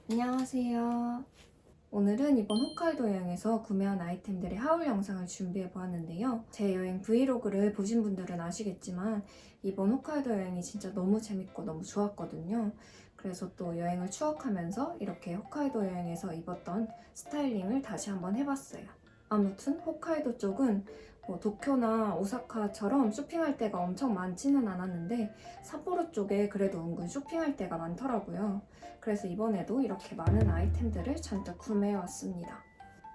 안녕하세요. 오늘은 이번 홋카이도 여행에서 구매한 아이템들의 하울 영상을 준비해 보았는데요. 제 여행 브이로그를 보신 분들은 아시겠지만 이번 홋카이도 여행이 진짜 너무 재밌고 너무 좋았거든요. 그래서 또 여행을 추억하면서 이렇게 홋카이도 여행에서 입었던 스타일링을 다시 한번 해봤어요. 아무튼 홋카이도 쪽은 도쿄나 오사카처럼 쇼핑할 데가 엄청 많지는 않았는데 삿포로 쪽에 그래도 은근 쇼핑할 데가 많더라고요. 그래서 이번에도 이렇게 많은 아이템들을 잔뜩 구매해 왔습니다.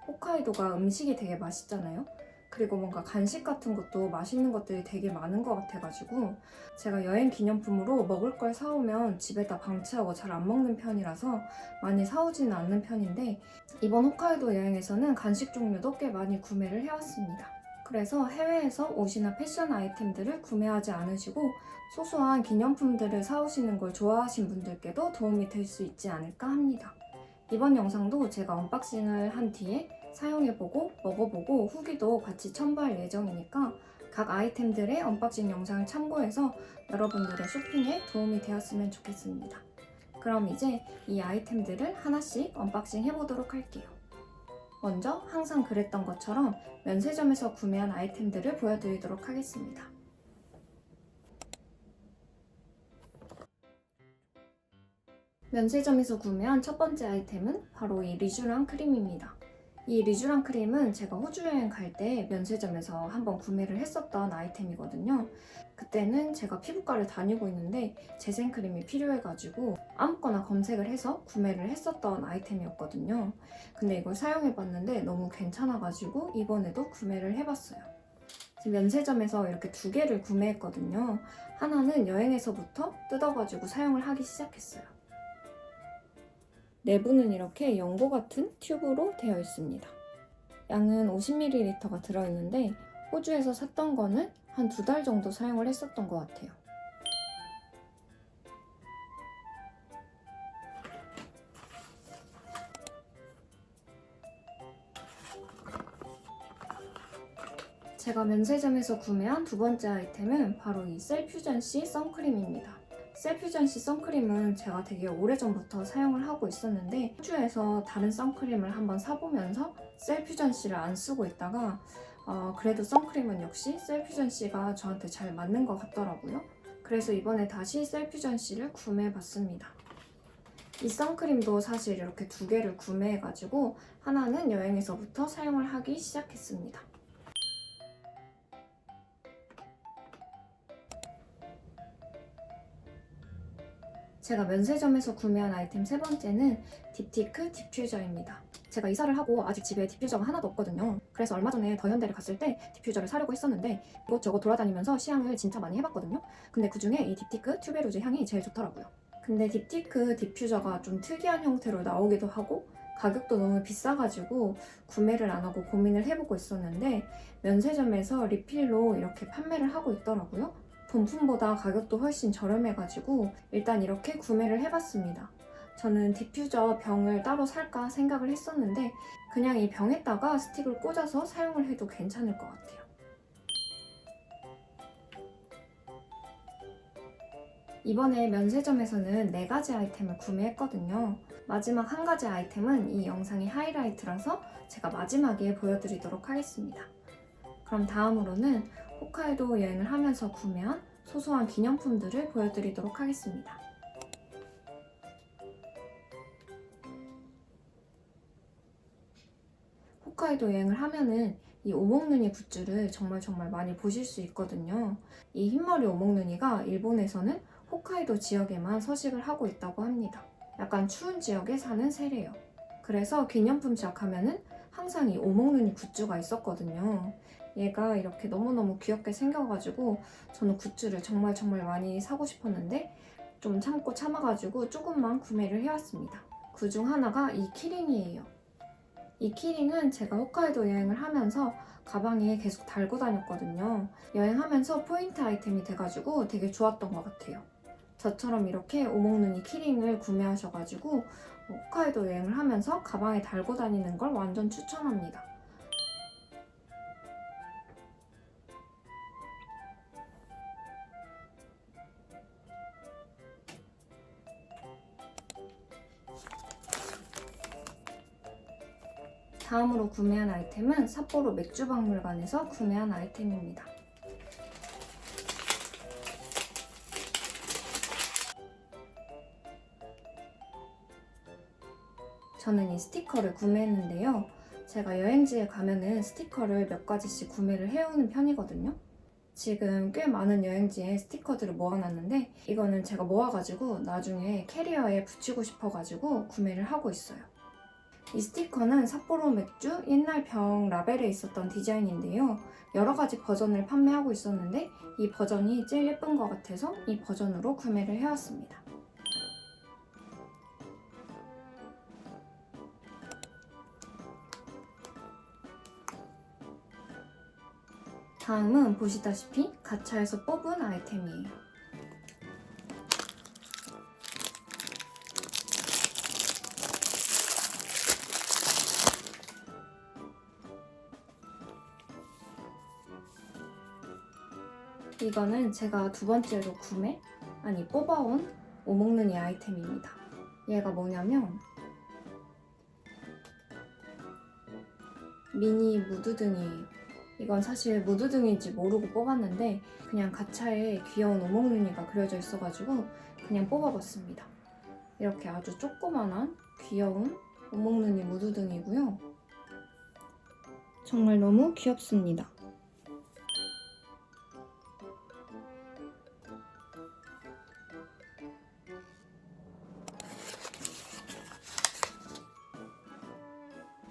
홋카이도가 음식이 되게 맛있잖아요. 그리고 뭔가 간식 같은 것도 맛있는 것들이 되게 많은 것 같아가지고 제가 여행 기념품으로 먹을 걸 사오면 집에다 방치하고 잘 안 먹는 편이라서 많이 사오지는 않는 편인데 이번 홋카이도 여행에서는 간식 종류도 꽤 많이 구매를 해왔습니다. 그래서 해외에서 옷이나 패션 아이템들을 구매하지 않으시고 소소한 기념품들을 사오시는 걸 좋아하신 분들께도 도움이 될 수 있지 않을까 합니다. 이번 영상도 제가 언박싱을 한 뒤에 사용해보고 먹어보고 후기도 같이 첨부할 예정이니까 각 아이템들의 언박싱 영상을 참고해서 여러분들의 쇼핑에 도움이 되었으면 좋겠습니다. 그럼 이제 이 아이템들을 하나씩 언박싱 해보도록 할게요. 먼저 항상 그랬던 것처럼 면세점에서 구매한 아이템들을 보여드리도록 하겠습니다. 면세점에서 구매한 첫 번째 아이템은 바로 이 리쥬랑 크림입니다. 이 리쥬랑 크림은 제가 호주 여행 갈 때 면세점에서 한번 구매를 했었던 아이템이거든요. 그때는 제가 피부과를 다니고 있는데 재생크림이 필요해가지고 아무거나 검색을 해서 구매를 했었던 아이템이었거든요. 근데 이걸 사용해봤는데 너무 괜찮아가지고 이번에도 구매를 해봤어요. 면세점에서 이렇게 두 개를 구매했거든요. 하나는 여행에서부터 뜯어가지고 사용을 하기 시작했어요. 내부는 이렇게 연고 같은 튜브로 되어 있습니다. 양은 50ml가 들어있는데 호주에서 샀던 거는 한 2달 정도 사용을 했었던 것 같아요. 제가 면세점에서 구매한 두 번째 아이템은 바로 이 셀퓨전시 선크림입니다. 셀퓨전시 선크림은 제가 되게 오래전부터 사용을 하고 있었는데 호주에서 다른 선크림을 한번 사보면서 셀퓨전시를 안 쓰고 있다가 그래도 선크림은 역시 셀퓨전시가 저한테 잘 맞는 것 같더라고요. 그래서 이번에 다시 셀퓨전시를 구매해봤습니다. 이 선크림도 사실 이렇게 두 개를 구매해가지고 하나는 여행에서부터 사용을 하기 시작했습니다. 제가 면세점에서 구매한 아이템 세 번째는 딥티크 디퓨저입니다. 제가 이사를 하고 아직 집에 디퓨저가 하나도 없거든요. 그래서 얼마 전에 더현대를 갔을 때 디퓨저를 사려고 했었는데 이것저것 돌아다니면서 시향을 진짜 많이 해봤거든요. 근데 그중에 이 딥티크 튜베루즈 향이 제일 좋더라고요. 근데 딥티크 디퓨저가 좀 특이한 형태로 나오기도 하고 가격도 너무 비싸가지고 구매를 안 하고 고민을 해보고 있었는데 면세점에서 리필로 이렇게 판매를 하고 있더라고요. 본품보다 가격도 훨씬 저렴해가지고 일단 이렇게 구매를 해봤습니다. 저는 디퓨저 병을 따로 살까 생각을 했었는데 그냥 이 병에다가 스틱을 꽂아서 사용을 해도 괜찮을 것 같아요. 이번에 면세점에서는 4가지 아이템을 구매했거든요. 마지막 한 가지 아이템은 이 영상의 하이라이트라서 제가 마지막에 보여드리도록 하겠습니다. 그럼 다음으로는 홋카이도 여행을 하면서 구매한 소소한 기념품들을 보여드리도록 하겠습니다. 홋카이도 여행을 하면은 이 오목누니 굿즈를 정말 많이 보실 수 있거든요. 이 흰머리 오목누니가 일본에서는 홋카이도 지역에만 서식을 하고 있다고 합니다. 약간 추운 지역에 사는 새래요. 그래서 기념품 시작하면은 항상 이 오목누니 굿즈가 있었거든요. 얘가 이렇게 너무너무 귀엽게 생겨가지고 저는 굿즈를 정말 많이 사고 싶었는데 좀 참고 참아가지고 조금만 구매를 해왔습니다. 그중 하나가 이 키링이에요. 이 키링은 제가 홋카이도 여행을 하면서 가방에 계속 달고 다녔거든요. 여행하면서 포인트 아이템이 돼가지고 되게 좋았던 것 같아요. 저처럼 이렇게 오목누니 키링을 구매하셔가지고 홋카이도 여행을 하면서 가방에 달고 다니는 걸 완전 추천합니다. 다음으로 구매한 아이템은 삿포로 맥주박물관에서 구매한 아이템입니다. 저는 이 스티커를 구매했는데요. 제가 여행지에 가면은 스티커를 몇 가지씩 구매를 해오는 편이거든요. 지금 꽤 많은 여행지에 스티커들을 모아놨는데 이거는 제가 모아가지고 나중에 캐리어에 붙이고 싶어가지고 구매를 하고 있어요. 이 스티커는 삿포로 맥주 옛날 병 라벨에 있었던 디자인인데요. 여러 가지 버전을 판매하고 있었는데 이 버전이 제일 예쁜 것 같아서 이 버전으로 구매를 해왔습니다. 다음은 보시다시피 가차에서 뽑은 아이템이에요. 이거는 제가 두 번째로 뽑아온 오목눈이 아이템입니다. 얘가 뭐냐면 미니 무드등이에요. 이건 사실 무드등인지 모르고 뽑았는데 그냥 가차에 귀여운 오목눈이가 그려져 있어가지고 그냥 뽑아봤습니다. 이렇게 아주 조그만한 귀여운 오목눈이 무드등이고요. 정말 너무 귀엽습니다.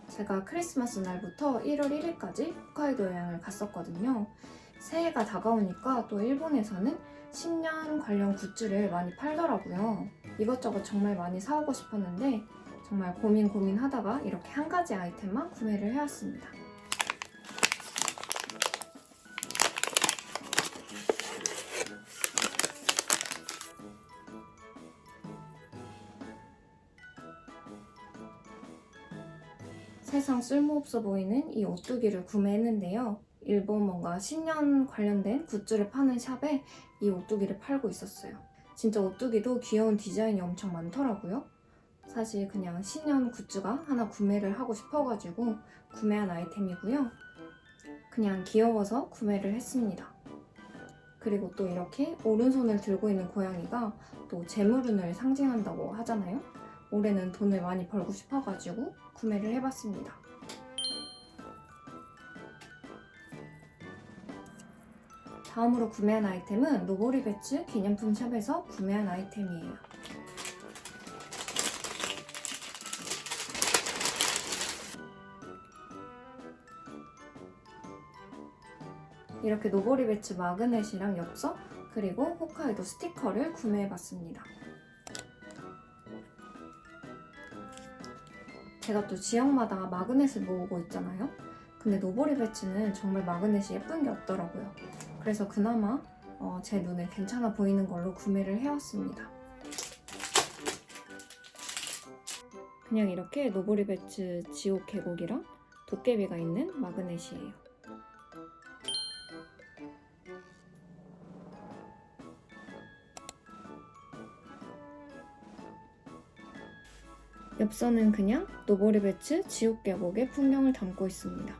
제가 크리스마스 날부터 1월 1일까지 홋카이도 여행을 갔었거든요. 새해가 다가오니까 또 일본에서는 신년 관련 굿즈를 많이 팔더라고요. 이것저것 정말 많이 사오고 싶었는데 정말 고민하다가 이렇게 한 가지 아이템만 구매를 해왔습니다. 세상 쓸모없어 보이는 이 오뚜기를 구매했는데요. 일본 뭔가 신년 관련된 굿즈를 파는 샵에 이 오뚜기를 팔고 있었어요. 진짜 오뚜기도 귀여운 디자인이 엄청 많더라고요. 사실 그냥 신년 굿즈가 하나 구매를 하고 싶어가지고 구매한 아이템이고요. 그냥 귀여워서 구매를 했습니다. 그리고 또 이렇게 오른손을 들고 있는 고양이가 또 재물운을 상징한다고 하잖아요. 올해는 돈을 많이 벌고 싶어가지고 구매를 해봤습니다. 다음으로 구매한 아이템은 노보리 배츠 기념품 샵에서 구매한 아이템이에요. 이렇게 노보리 배츠 마그넷이랑 엽서 그리고 홋카이도 스티커를 구매해봤습니다. 제가 또 지역마다 마그넷을 모으고 있잖아요. 근데 노보리 배츠는 정말 마그넷이 예쁜 게 없더라고요. 그래서 그나마 제 눈에 괜찮아 보이는 걸로 구매를 해왔습니다. 그냥 이렇게 노보리 배츠 지옥 계곡이랑 도깨비가 있는 마그넷이에요. 엽서는 그냥 노보리 배츠 지옥 계곡의 풍경을 담고 있습니다.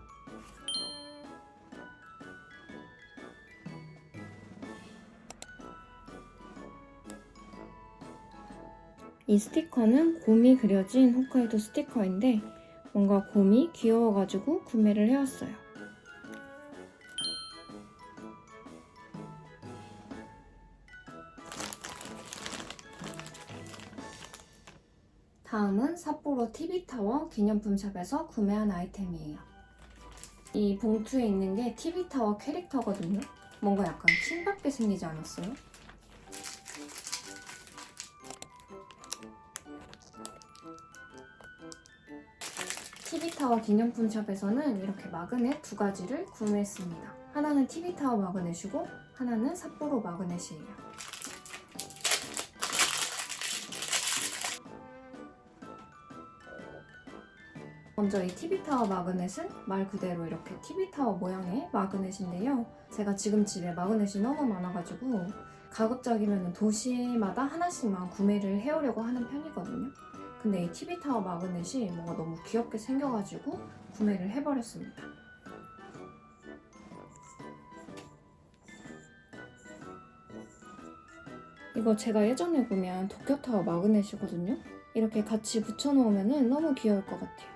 이 스티커는 곰이 그려진 홋카이도 스티커인데 뭔가 곰이 귀여워가지고 구매를 해왔어요. 다음은 삿포로 TV타워 기념품샵에서 구매한 아이템이에요. 이 봉투에 있는 게 TV타워 캐릭터거든요. 뭔가 약간 킹받게 생기지 않았어요? TV타워 기념품샵에서는 이렇게 마그넷 두 가지를 구매했습니다. 하나는 TV타워 마그넷이고 하나는 삿포로 마그넷이에요. 먼저 이 TV타워 마그넷은 말 그대로 이렇게 TV타워 모양의 마그넷인데요. 제가 지금 집에 마그넷이 너무 많아가지고 가급적이면 도시마다 하나씩만 구매를 해오려고 하는 편이거든요. 근데 이 TV타워 마그넷이 뭔가 너무 귀엽게 생겨가지고 구매를 해버렸습니다. 이거 제가 예전에 구매한 도쿄타워 마그넷이거든요. 이렇게 같이 붙여놓으면 너무 귀여울 것 같아요.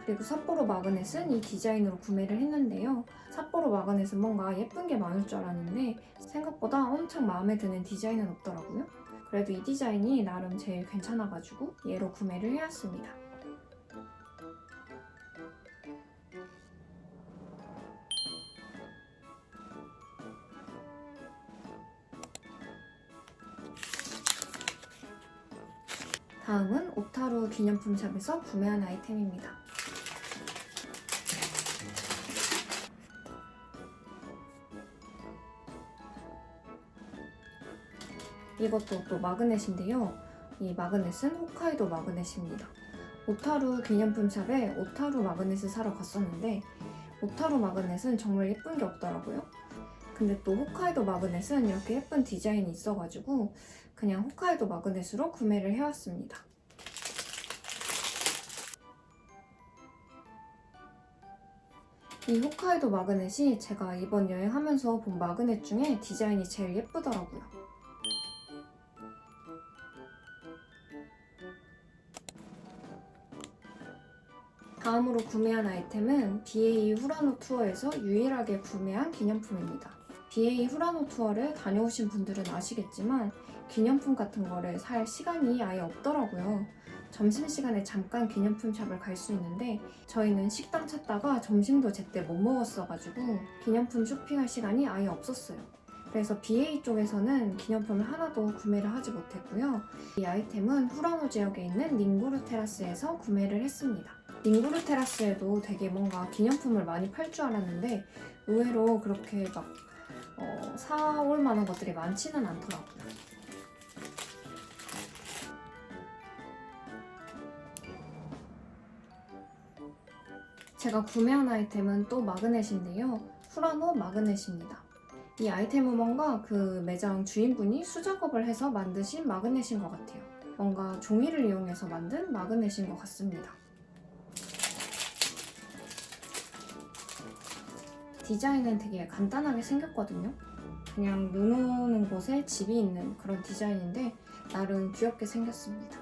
그리고 삿포로 마그넷은 이 디자인으로 구매를 했는데요. 삿포로 마그넷은 뭔가 예쁜 게 많을 줄 알았는데 생각보다 엄청 마음에 드는 디자인은 없더라고요. 그래도 이 디자인이 나름 제일 괜찮아가지고 얘로 구매를 해왔습니다. 다음은 오타루 기념품 샵에서 구매한 아이템입니다. 이것도 또 마그넷인데요. 이 마그넷은 홋카이도 마그넷입니다. 오타루 기념품 샵에 오타루 마그넷을 사러 갔었는데 오타루 마그넷은 정말 예쁜 게 없더라고요. 근데 또 홋카이도 마그넷은 이렇게 예쁜 디자인이 있어가지고 그냥 홋카이도 마그넷으로 구매를 해왔습니다. 이 홋카이도 마그넷이 제가 이번 여행하면서 본 마그넷 중에 디자인이 제일 예쁘더라고요. 다음으로 구매한 아이템은 BA 후라노 투어에서 유일하게 구매한 기념품입니다. BA 후라노 투어를 다녀오신 분들은 아시겠지만 기념품 같은 거를 살 시간이 아예 없더라고요. 점심시간에 잠깐 기념품 샵을 갈 수 있는데 저희는 식당 찾다가 점심도 제때 못 먹었어가지고 기념품 쇼핑할 시간이 아예 없었어요. 그래서 BA 쪽에서는 기념품을 하나도 구매를 하지 못했고요. 이 아이템은 후라노 지역에 있는 닝구르 테라스에서 구매를 했습니다. 닝구르 테라스에도 되게 뭔가 기념품을 많이 팔 줄 알았는데 의외로 그렇게 막 사올 만한 것들이 많지는 않더라고요. 제가 구매한 아이템은 또 마그넷인데요. 후라노 마그넷입니다. 이 아이템은 뭔가 그 매장 주인분이 수작업을 해서 만드신 마그넷인 것 같아요. 뭔가 종이를 이용해서 만든 마그넷인 것 같습니다. 디자인은 되게 간단하게 생겼거든요. 그냥 눈 오는 곳에 집이 있는 그런 디자인인데 나름 귀엽게 생겼습니다.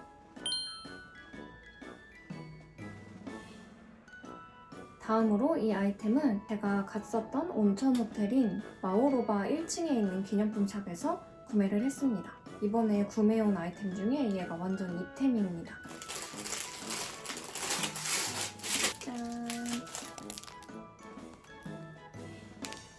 다음으로 이 아이템은 제가 갔었던 온천 호텔인 마오로바 1층에 있는 기념품 샵에서 구매를 했습니다. 이번에 구매해온 아이템 중에 얘가 완전 이템입니다. 짠!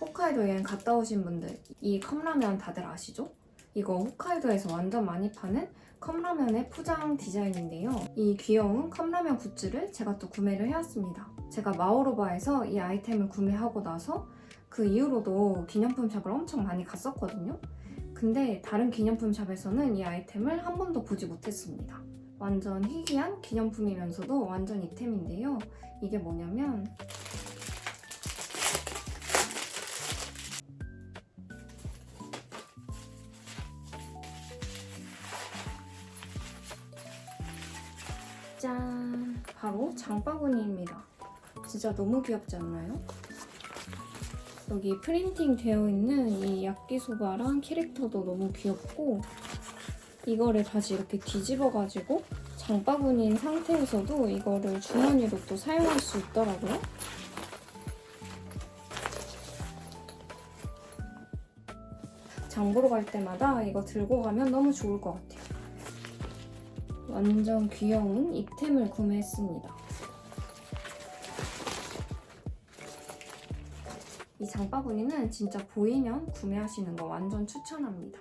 홋카이도 여행 갔다 오신 분들 이 컵라면 다들 아시죠? 이거 홋카이도에서 완전 많이 파는 컵라면의 포장 디자인인데요. 이 귀여운 컵라면 굿즈를 제가 또 구매를 해왔습니다. 제가 마오로바에서 이 아이템을 구매하고 나서 그 이후로도 기념품 샵을 엄청 많이 갔었거든요. 근데 다른 기념품 샵에서는 이 아이템을 한 번도 보지 못했습니다. 완전 희귀한 기념품이면서도 완전 이템인데요. 이게 뭐냐면 짠! 바로 장바구니입니다. 진짜 너무 귀엽지 않나요? 여기 프린팅 되어 있는 이 야끼소바랑 캐릭터도 너무 귀엽고 이거를 다시 이렇게 뒤집어가지고 장바구니인 상태에서도 이거를 주머니로 또 사용할 수 있더라고요. 장 보러 갈 때마다 이거 들고 가면 너무 좋을 것 같아요. 완전 귀여운 이템을 구매했습니다. 이 장바구니는 진짜 보이면 구매하시는 거 완전 추천합니다.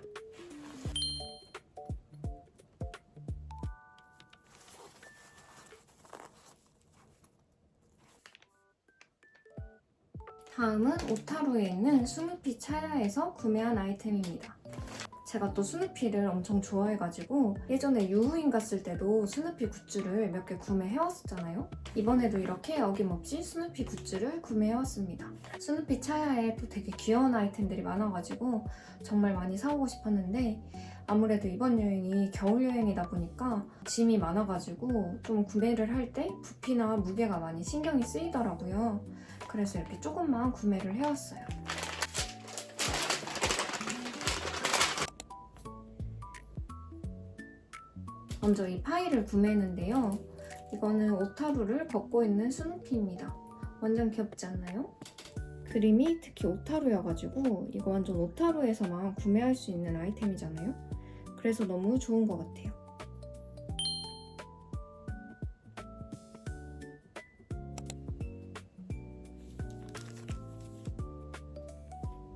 다음은 오타루에 있는 스누피 차야에서 구매한 아이템입니다. 제가 또 스누피를 엄청 좋아해가지고 예전에 유후인 갔을 때도 스누피 굿즈를 몇 개 구매해왔었잖아요. 이번에도 이렇게 어김없이 스누피 굿즈를 구매해왔습니다. 스누피 차야에 또 되게 귀여운 아이템들이 많아가지고 정말 많이 사오고 싶었는데 아무래도 이번 여행이 겨울 여행이다 보니까 짐이 많아가지고 좀 구매를 할 때 부피나 무게가 많이 신경이 쓰이더라고요. 그래서 이렇게 조금만 구매를 해왔어요. 먼저 이 파이를 구매했는데요. 이거는 오타루를 걷고 있는 스누피입니다. 완전 귀엽지 않나요? 그림이 특히 오타루여가지고 이거 완전 오타루에서만 구매할 수 있는 아이템이잖아요. 그래서 너무 좋은 것 같아요.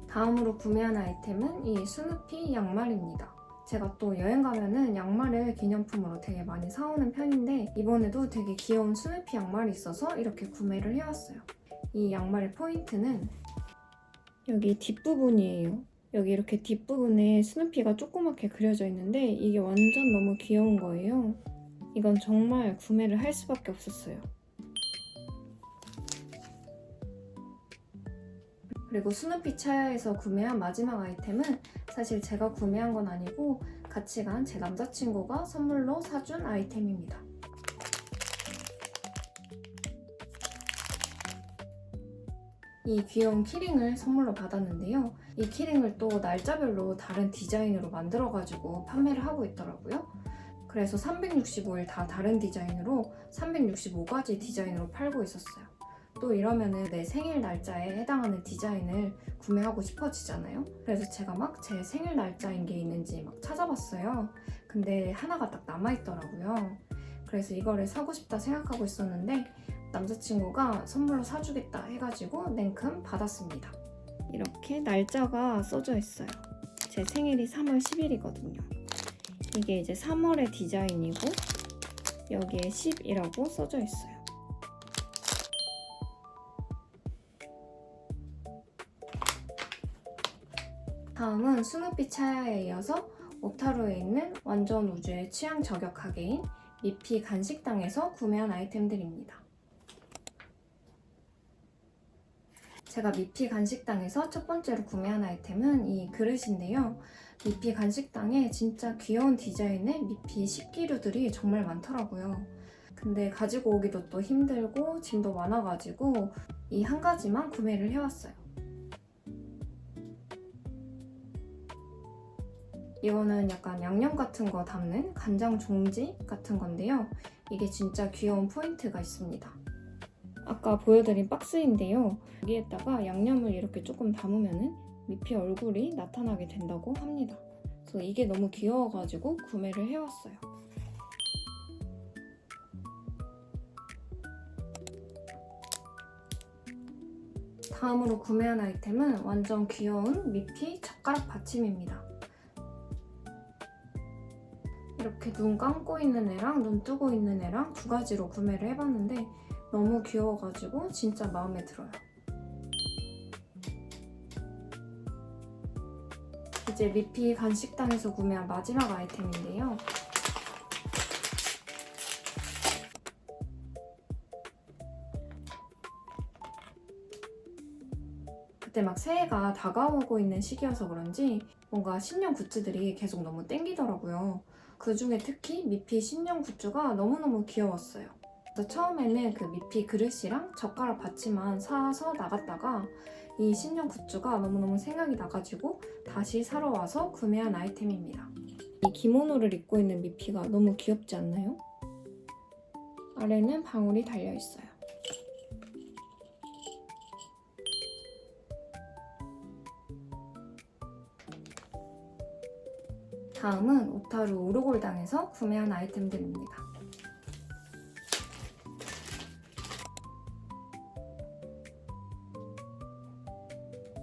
다음으로 구매한 아이템은 이 스누피 양말입니다. 제가 또 여행 가면은 양말을 기념품으로 되게 많이 사오는 편인데 이번에도 되게 귀여운 스누피 양말이 있어서 이렇게 구매를 해왔어요. 이 양말의 포인트는 여기 뒷부분이에요. 여기 이렇게 뒷부분에 스누피가 조그맣게 그려져 있는데 이게 완전 너무 귀여운 거예요. 이건 정말 구매를 할 수밖에 없었어요. 그리고 스누피 차야에서 구매한 마지막 아이템은 사실 제가 구매한 건 아니고 같이 간 제 남자친구가 선물로 사준 아이템입니다. 이 귀여운 키링을 선물로 받았는데요. 이 키링을 또 날짜별로 다른 디자인으로 만들어가지고 판매를 하고 있더라고요. 그래서 365일 다 다른 디자인으로 365가지 디자인으로 팔고 있었어요. 또 이러면은 내 생일 날짜에 해당하는 디자인을 구매하고 싶어지잖아요. 그래서 제가 막 제 생일 날짜인 게 있는지 막 찾아봤어요. 근데 하나가 딱 남아있더라고요. 그래서 이거를 사고 싶다 생각하고 있었는데 남자친구가 선물로 사주겠다 해가지고 냉큼 받았습니다. 이렇게 날짜가 써져 있어요. 제 생일이 3월 10일이거든요. 이게 이제 3월의 디자인이고 여기에 10이라고 써져 있어요. 다음은 스누피 차야에 이어서 오타루에 있는 완전 우주의 취향 저격하게인 미피 간식당에서 구매한 아이템들입니다. 제가 미피 간식당에서 첫 번째로 구매한 아이템은 이 그릇인데요. 미피 간식당에 진짜 귀여운 디자인의 미피 식기류들이 정말 많더라고요. 근데 가지고 오기도 또 힘들고 짐도 많아가지고 이 한 가지만 구매를 해왔어요. 이거는 약간 양념 같은 거 담는 간장 종지 같은 건데요. 이게 진짜 귀여운 포인트가 있습니다. 아까 보여드린 박스인데요. 여기에다가 양념을 이렇게 조금 담으면 미피 얼굴이 나타나게 된다고 합니다. 그래서 이게 너무 귀여워가지고 구매를 해왔어요. 다음으로 구매한 아이템은 완전 귀여운 미피 젓가락 받침입니다. 이렇게 눈 감고 있는 애랑 눈 뜨고 있는 애랑 두 가지로 구매를 해봤는데 너무 귀여워가지고 진짜 마음에 들어요. 이제 미피 간식당에서 구매한 마지막 아이템인데요. 그때 막 새해가 다가오고 있는 시기여서 그런지 뭔가 신년 굿즈들이 계속 너무 땡기더라고요. 그 중에 특히 미피 신년 굿즈가 너무너무 귀여웠어요. 그래서 처음에는 그 미피 그릇이랑 젓가락 받침만 사서 나갔다가 이 신년 굿즈가 너무너무 생각이 나가지고 다시 사러 와서 구매한 아이템입니다. 이 기모노를 입고 있는 미피가 너무 귀엽지 않나요? 아래는 방울이 달려있어요. 다음은 오타루 오르골당에서 구매한 아이템들입니다.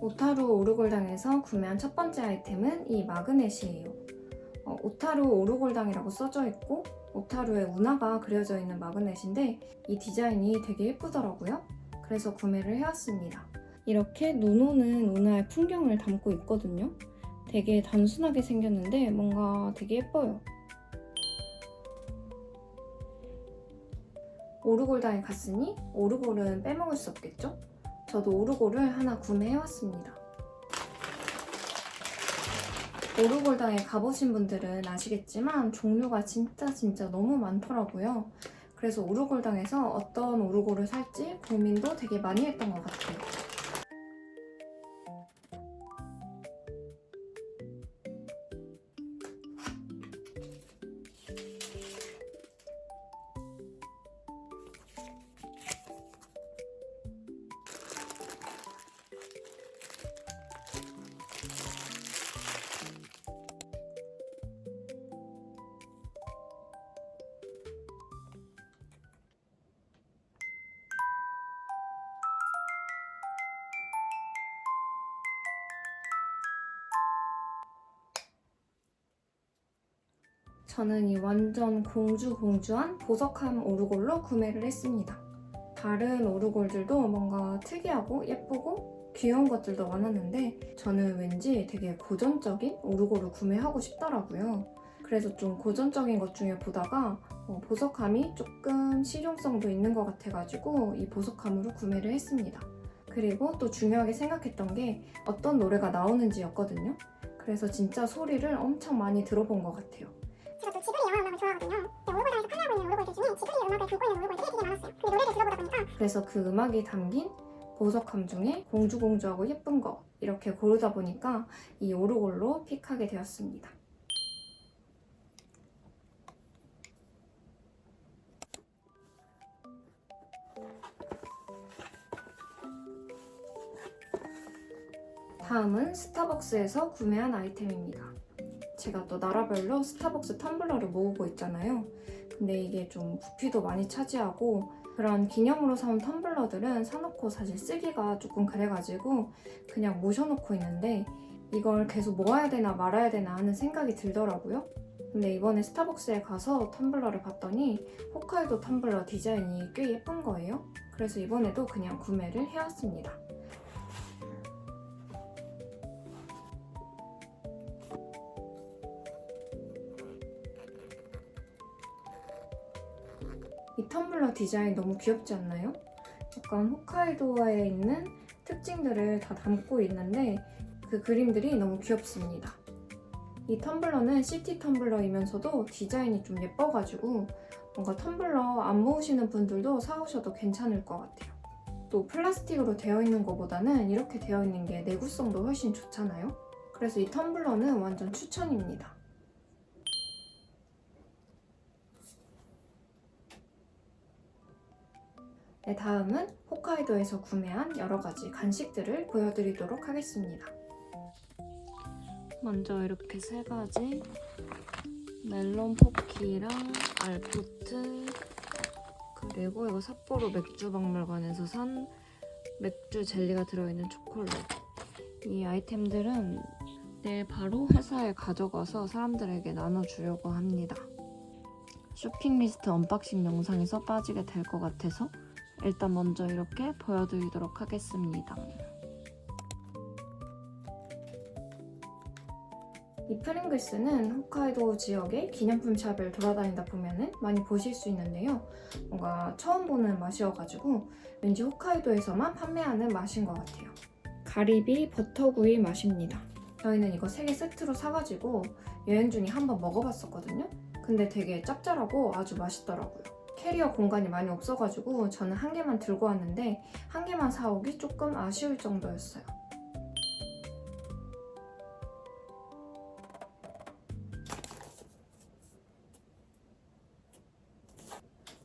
오타루 오르골당에서 구매한 첫 번째 아이템은 이 마그넷이에요. 오타루 오르골당이라고 써져 있고 오타루의 운하가 그려져 있는 마그넷인데 이 디자인이 되게 예쁘더라고요. 그래서 구매를 해왔습니다. 이렇게 눈 오는 운하의 풍경을 담고 있거든요. 되게 단순하게 생겼는데 뭔가 되게 예뻐요. 오르골당에 갔으니 오르골은 빼먹을 수 없겠죠? 저도 오르골을 하나 구매해왔습니다. 오르골당에 가보신 분들은 아시겠지만 종류가 진짜 너무 많더라고요. 그래서 오르골당에서 어떤 오르골을 살지 고민도 되게 많이 했던 것 같아요. 저는 이 완전 공주한 보석함 오르골로 구매를 했습니다. 다른 오르골들도 뭔가 특이하고 예쁘고 귀여운 것들도 많았는데 저는 왠지 되게 고전적인 오르골을 구매하고 싶더라고요. 그래서 좀 고전적인 것 중에 보다가 보석함이 조금 실용성도 있는 것 같아가지고 이 보석함으로 구매를 했습니다. 그리고 또 중요하게 생각했던 게 어떤 노래가 나오는지였거든요. 그래서 진짜 소리를 엄청 많이 들어본 것 같아요. 제가 또 지브리 영화 음악을 좋아하거든요. 오르골당에서 판매하고 있는 오르골들 중에 지브리 음악을 담고 있는 오르골들이 되게 많았어요. 근데 노래를 들어보다 보니까 그래서 그 음악이 담긴 보석함 중에 공주하고 예쁜 거 이렇게 고르다 보니까 이 오르골로 픽하게 되었습니다. 다음은 스타벅스에서 구매한 아이템입니다. 제가 또 나라별로 스타벅스 텀블러를 모으고 있잖아요. 근데 이게 좀 부피도 많이 차지하고 그런 기념으로 사온 텀블러들은 사놓고 사실 쓰기가 조금 그래가지고 그냥 모셔놓고 있는데 이걸 계속 모아야 되나 말아야 되나 하는 생각이 들더라고요. 근데 이번에 스타벅스에 가서 텀블러를 봤더니 홋카이도 텀블러 디자인이 꽤 예쁜 거예요. 그래서 이번에도 그냥 구매를 해왔습니다. 이 텀블러 디자인 너무 귀엽지 않나요? 약간 홋카이도에 있는 특징들을 다 담고 있는데 그 그림들이 너무 귀엽습니다. 이 텀블러는 시티 텀블러이면서도 디자인이 좀 예뻐가지고 뭔가 텀블러 안 모으시는 분들도 사오셔도 괜찮을 것 같아요. 또 플라스틱으로 되어 있는 것보다는 이렇게 되어 있는 게 내구성도 훨씬 좋잖아요? 그래서 이 텀블러는 완전 추천입니다. 네, 다음은 홋카이도에서 구매한 여러가지 간식들을 보여드리도록 하겠습니다. 먼저 이렇게 세 가지 멜론 포키랑 알프트 그리고 이거 삿포로 맥주박물관에서 산 맥주 젤리가 들어있는 초콜릿. 이 아이템들은 내일 바로 회사에 가져가서 사람들에게 나눠주려고 합니다. 쇼핑 리스트 언박싱 영상에서 빠지게 될 것 같아서 일단 먼저 이렇게 보여드리도록 하겠습니다. 이 프링글스는 홋카이도 지역의 기념품 샵을 돌아다니다 보면 많이 보실 수 있는데요. 뭔가 처음 보는 맛이어가지고 왠지 홋카이도에서만 판매하는 맛인 것 같아요. 가리비 버터구이 맛입니다. 저희는 이거 3개 세트로 사가지고 여행 중에 한번 먹어봤었거든요. 근데 되게 짭짤하고 아주 맛있더라고요. 캐리어 공간이 많이 없어가지고 저는 1개만 들고 왔는데 1개만 사오기 조금 아쉬울 정도였어요.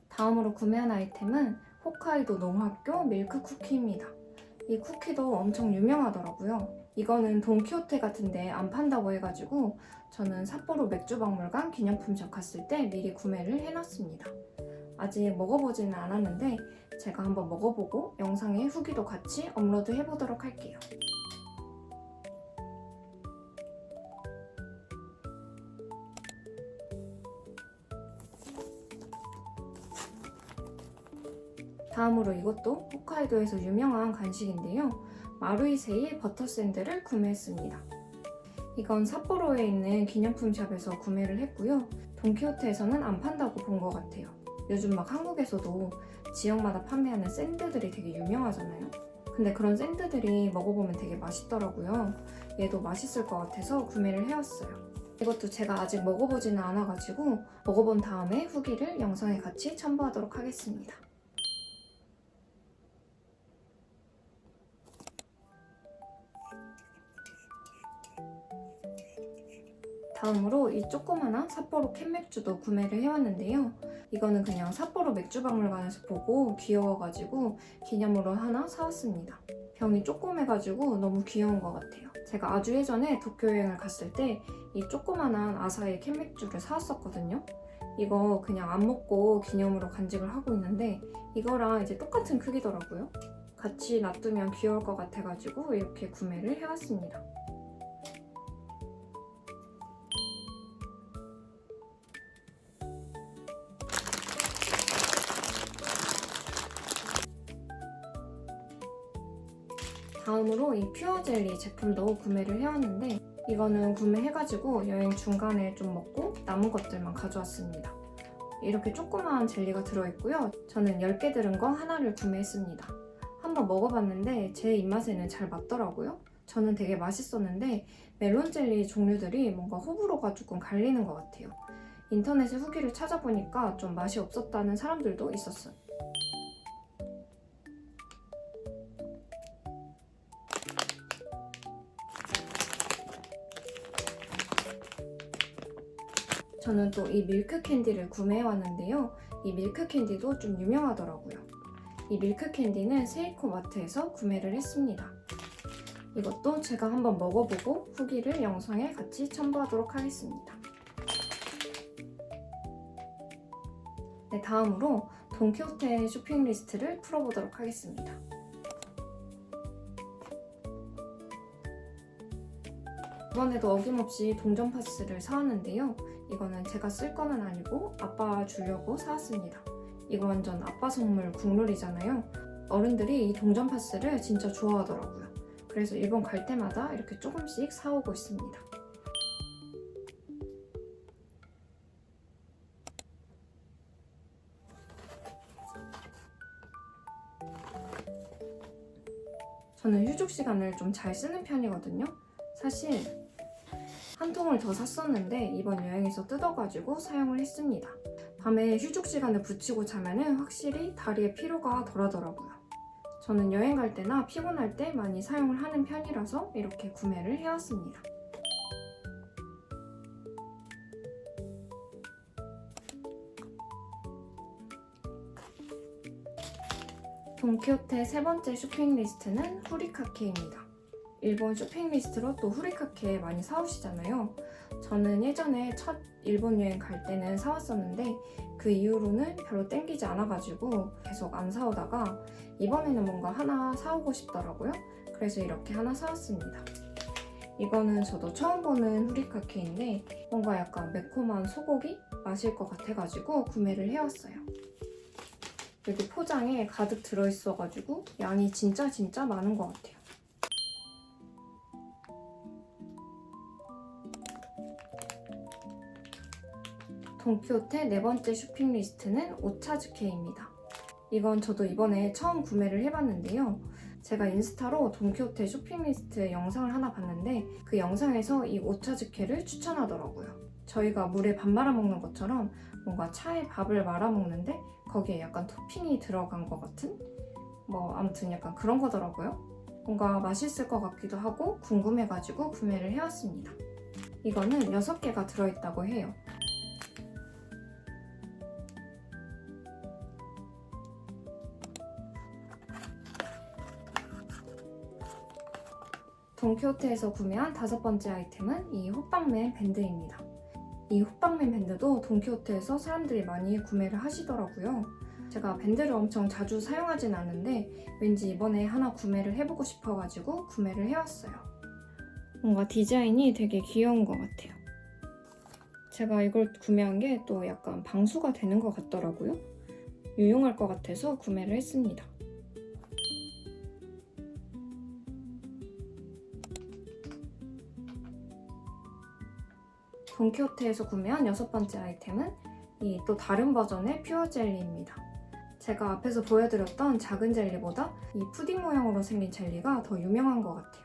다음으로 구매한 아이템은 홋카이도 농학교 밀크 쿠키입니다. 이 쿠키도 엄청 유명하더라고요. 이거는 돈키호테 같은데 안 판다고 해가지고 저는 삿포로 맥주박물관 기념품샵 갔을 때 미리 구매를 해놨습니다. 아직 먹어보지는 않았는데 제가 한번 먹어보고 영상에 후기도 같이 업로드 해보도록 할게요. 다음으로 이것도 홋카이도에서 유명한 간식인데요. 마루이세이 버터 샌드를 구매했습니다. 이건 삿포로에 있는 기념품 샵에서 구매를 했고요. 돈키호테에서는 안 판다고 본 것 같아요. 요즘 막 한국에서도 지역마다 판매하는 샌드들이 되게 유명하잖아요. 근데 그런 샌드들이 먹어보면 되게 맛있더라고요. 얘도 맛있을 것 같아서 구매를 해왔어요. 이것도 제가 아직 먹어보지는 않아가지고 먹어본 다음에 후기를 영상에 같이 첨부하도록 하겠습니다. 다음으로 이 조그만한 삿포로 캔맥주도 구매를 해왔는데요. 이거는 그냥 삿포로 맥주박물관에서 보고 귀여워가지고 기념으로 하나 사왔습니다. 병이 조그매가지고 너무 귀여운 것 같아요. 제가 아주 예전에 도쿄 여행을 갔을 때 이 조그만한 아사히 캔맥주를 사왔었거든요. 이거 그냥 안 먹고 기념으로 간직을 하고 있는데 이거랑 이제 똑같은 크기더라고요. 같이 놔두면 귀여울 것 같아가지고 이렇게 구매를 해왔습니다. 다음으로 이 퓨어 젤리 제품도 구매를 해왔는데 이거는 구매해가지고 여행 중간에 좀 먹고 남은 것들만 가져왔습니다. 이렇게 조그마한 젤리가 들어있고요. 저는 10개 들은 거 하나를 구매했습니다. 한번 먹어봤는데 제 입맛에는 잘 맞더라고요. 저는 되게 맛있었는데 멜론 젤리 종류들이 뭔가 호불호가 조금 갈리는 것 같아요. 인터넷에 후기를 찾아보니까 좀 맛이 없었다는 사람들도 있었어요. 저는 또 이 밀크 캔디를 구매해 왔는데요. 이 밀크 캔디도 좀 유명하더라고요. 이 밀크 캔디는 세이코 마트에서 구매를 했습니다. 이것도 제가 한번 먹어보고 후기를 영상에 같이 첨부하도록 하겠습니다. 네, 다음으로 돈키호테 쇼핑 리스트를 풀어보도록 하겠습니다. 이번에도 어김없이 동전 파스를 사왔는데요. 이거는 제가 쓸 거는 아니고 아빠 주려고 사왔습니다. 이거 완전 아빠 선물 국룰이잖아요. 어른들이 이 동전 파스를 진짜 좋아하더라고요. 그래서 일본 갈 때마다 이렇게 조금씩 사오고 있습니다. 저는 휴족 시간을 좀 잘 쓰는 편이거든요. 사실 한 통을 더 샀었는데 이번 여행에서 뜯어가지고 사용을 했습니다. 밤에 휴족 시간을 붙이고 자면은 확실히 다리에 피로가 덜하더라고요. 저는 여행 갈 때나 피곤할 때 많이 사용을 하는 편이라서 이렇게 구매를 해왔습니다. 돈키호테 세 번째 쇼핑 리스트는 후리카케입니다. 일본 쇼핑 리스트로 또 후리카케 많이 사오시잖아요. 저는 예전에 첫 일본 여행 갈 때는 사왔었는데 그 이후로는 별로 땡기지 않아가지고 계속 안 사오다가 이번에는 뭔가 하나 사오고 싶더라고요. 그래서 이렇게 하나 사왔습니다. 이거는 저도 처음 보는 후리카케인데 뭔가 약간 매콤한 소고기 맛일 것 같아가지고 구매를 해왔어요. 여기 포장에 가득 들어있어가지고 양이 진짜 많은 것 같아요. 돈키호테 네 번째 쇼핑 리스트는 오차즈케입니다. 이건 저도 이번에 처음 구매를 해봤는데요. 제가 인스타로 돈키호테 쇼핑 리스트 영상을 하나 봤는데 그 영상에서 이 오차즈케를 추천하더라고요. 저희가 물에 밥 말아 먹는 것처럼 뭔가 차에 밥을 말아 먹는데 거기에 약간 토핑이 들어간 것 같은? 아무튼 약간 그런 거더라고요. 뭔가 맛있을 것 같기도 하고 궁금해가지고 구매를 해왔습니다. 이거는 6개가 들어있다고 해요. 돈키호테에서 구매한 5번째 아이템은 이 호빵맨 밴드입니다. 이 호빵맨 밴드도 돈키호테에서 사람들이 많이 구매를 하시더라고요. 제가 밴드를 엄청 자주 사용하진 않는데 왠지 이번에 하나 구매를 해보고 싶어가지고 구매를 해왔어요. 뭔가 디자인이 되게 귀여운 것 같아요. 제가 이걸 구매한 게 또 약간 방수가 되는 것 같더라고요. 유용할 것 같아서 구매를 했습니다. 돈키호테에서 구매한 6번째 아이템은 이 또 다른 버전의 퓨어 젤리입니다. 제가 앞에서 보여드렸던 작은 젤리보다 이 푸딩 모양으로 생긴 젤리가 더 유명한 것 같아요.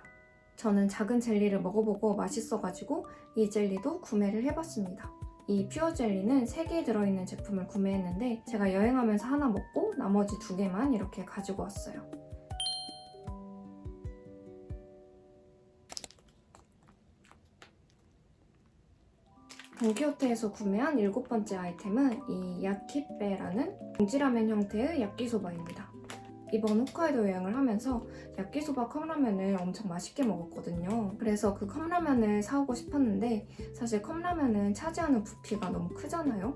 저는 작은 젤리를 먹어보고 맛있어가지고 이 젤리도 구매를 해봤습니다. 이 퓨어 젤리는 3개 들어있는 제품을 구매했는데 제가 여행하면서 하나 먹고 나머지 2개만 이렇게 가지고 왔어요. 돈키호테에서 구매한 7번째 아이템은 이 야키빼라는 봉지라면 형태의 야끼소바입니다. 이번 홋카이도 여행을 하면서 야끼소바 컵라면을 엄청 맛있게 먹었거든요. 그래서 그 컵라면을 사오고 싶었는데 사실 컵라면은 차지하는 부피가 너무 크잖아요.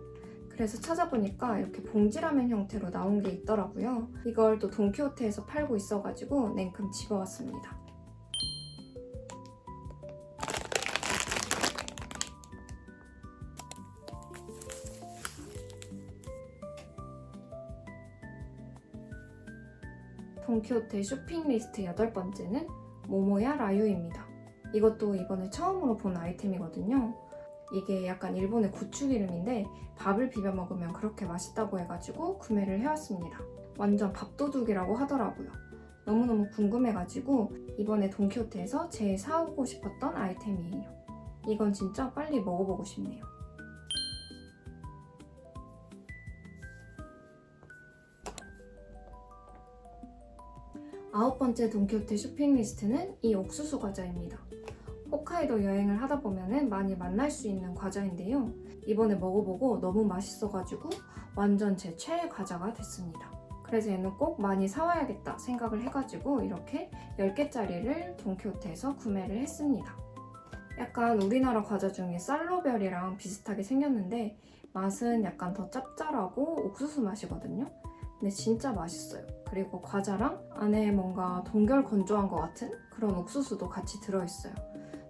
그래서 찾아보니까 이렇게 봉지라면 형태로 나온 게 있더라고요. 이걸 또 돈키호테에서 팔고 있어가지고 냉큼 집어왔습니다. 돈키호테 쇼핑 리스트 8번째는 모모야 라유입니다. 이것도 이번에 처음으로 본 아이템이거든요. 이게 약간 일본의 고추기름인데 밥을 비벼 먹으면 그렇게 맛있다고 해가지고 구매를 해왔습니다. 완전 밥도둑이라고 하더라고요. 너무너무 궁금해가지고 이번에 돈키호테에서 제일 사오고 싶었던 아이템이에요. 이건 진짜 빨리 먹어보고 싶네요. 9번째 돈키호테 쇼핑 리스트는 이 옥수수 과자입니다. 홋카이도 여행을 하다 보면 많이 만날 수 있는 과자인데요. 이번에 먹어보고 너무 맛있어가지고 완전 제 최애 과자가 됐습니다. 그래서 얘는 꼭 많이 사와야겠다 생각을 해가지고 이렇게 10개짜리를 돈키호테에서 구매를 했습니다. 약간 우리나라 과자 중에 쌀로별이랑 비슷하게 생겼는데 맛은 약간 더 짭짤하고 옥수수 맛이거든요. 근데 진짜 맛있어요. 그리고 과자랑 안에 뭔가 동결 건조한 것 같은 그런 옥수수도 같이 들어있어요.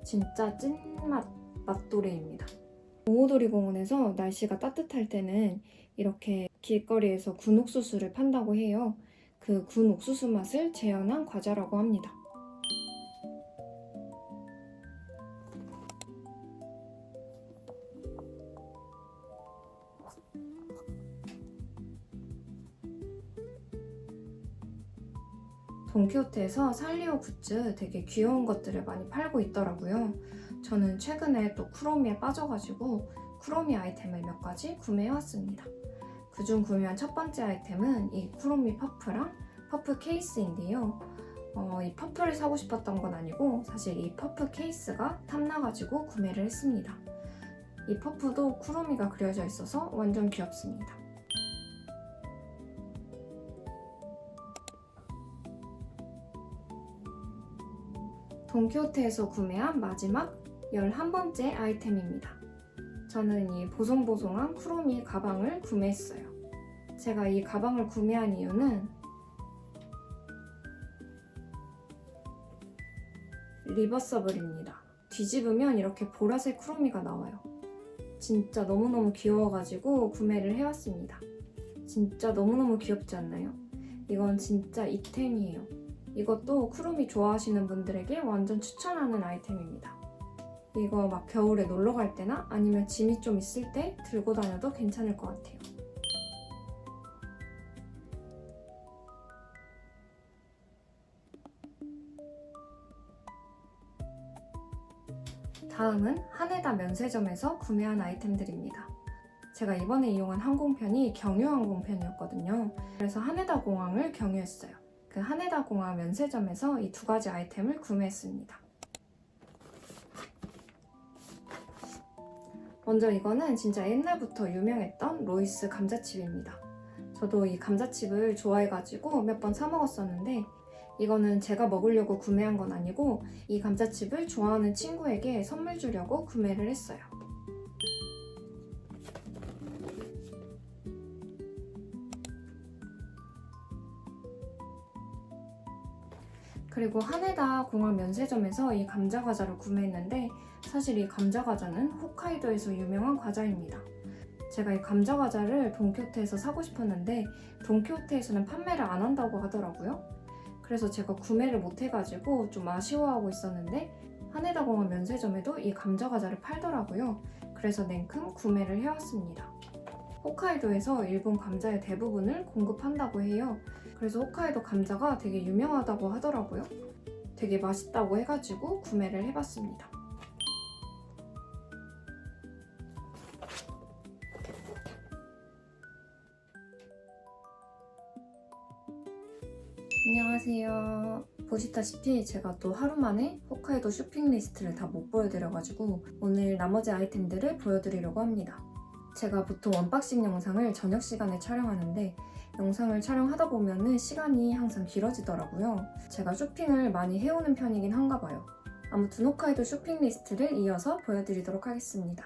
진짜 찐맛 맛도래입니다. 오모도리 공원에서 날씨가 따뜻할 때는 이렇게 길거리에서 군 옥수수를 판다고 해요. 그 군 옥수수 맛을 재현한 과자라고 합니다. 돈키호테에서 산리오 굿즈 되게 귀여운 것들을 많이 팔고 있더라고요. 저는 최근에 또 쿠로미에 빠져가지고 쿠로미 아이템을 몇 가지 구매해왔습니다. 그중 구매한 첫 번째 아이템은 이 쿠로미 퍼프랑 퍼프 케이스인데요. 이 퍼프를 사고 싶었던 건 아니고 사실 이 퍼프 케이스가 탐나가지고 구매를 했습니다. 이 퍼프도 쿠로미가 그려져 있어서 완전 귀엽습니다. 돈키호테에서 구매한 마지막 11번째 아이템입니다. 저는 이 보송보송한 쿠로미 가방을 구매했어요. 제가 이 가방을 구매한 이유는 리버서블입니다. 뒤집으면 이렇게 보라색 쿠로미가 나와요. 진짜 너무너무 귀여워가지고 구매를 해왔습니다. 진짜 너무너무 귀엽지 않나요? 이건 진짜 이템이에요. 이것도 쿠로미 좋아하시는 분들에게 완전 추천하는 아이템입니다. 이거 막 겨울에 놀러 갈 때나 아니면 짐이 좀 있을 때 들고 다녀도 괜찮을 것 같아요. 다음은 하네다 면세점에서 구매한 아이템들입니다. 제가 이번에 이용한 항공편이 경유항공편이었거든요. 그래서 하네다 공항을 경유했어요. 그 하네다 공항 면세점에서 이 2가지 아이템을 구매했습니다. 먼저 이거는 진짜 옛날부터 유명했던 로이스 감자칩입니다. 저도 이 감자칩을 좋아해가지고 몇 번 사 먹었었는데 이거는 제가 먹으려고 구매한 건 아니고 이 감자칩을 좋아하는 친구에게 선물 주려고 구매를 했어요. 그리고 하네다 공항 면세점에서 이 감자 과자를 구매했는데 사실 이 감자 과자는 홋카이도에서 유명한 과자입니다. 제가 이 감자 과자를 돈키호테에서 사고 싶었는데 돈키호테에서는 판매를 안 한다고 하더라고요. 그래서 제가 구매를 못 해가지고 좀 아쉬워하고 있었는데 하네다 공항 면세점에도 이 감자 과자를 팔더라고요. 그래서 냉큼 구매를 해왔습니다. 홋카이도에서 일본 감자의 대부분을 공급한다고 해요. 그래서 홋카이도 감자가 되게 유명하다고 하더라고요. 되게 맛있다고 해가지고 구매를 해봤습니다. 안녕하세요. 보시다시피 제가 또 하루 만에 홋카이도 쇼핑 리스트를 다 못 보여드려가지고 오늘 나머지 아이템들을 보여드리려고 합니다. 제가 보통 언박싱 영상을 저녁 시간에 촬영하는데 영상을 촬영하다 보면은 시간이 항상 길어지더라고요. 제가 쇼핑을 많이 해오는 편이긴 한가 봐요. 아무튼 홋카이도 쇼핑 리스트를 이어서 보여드리도록 하겠습니다.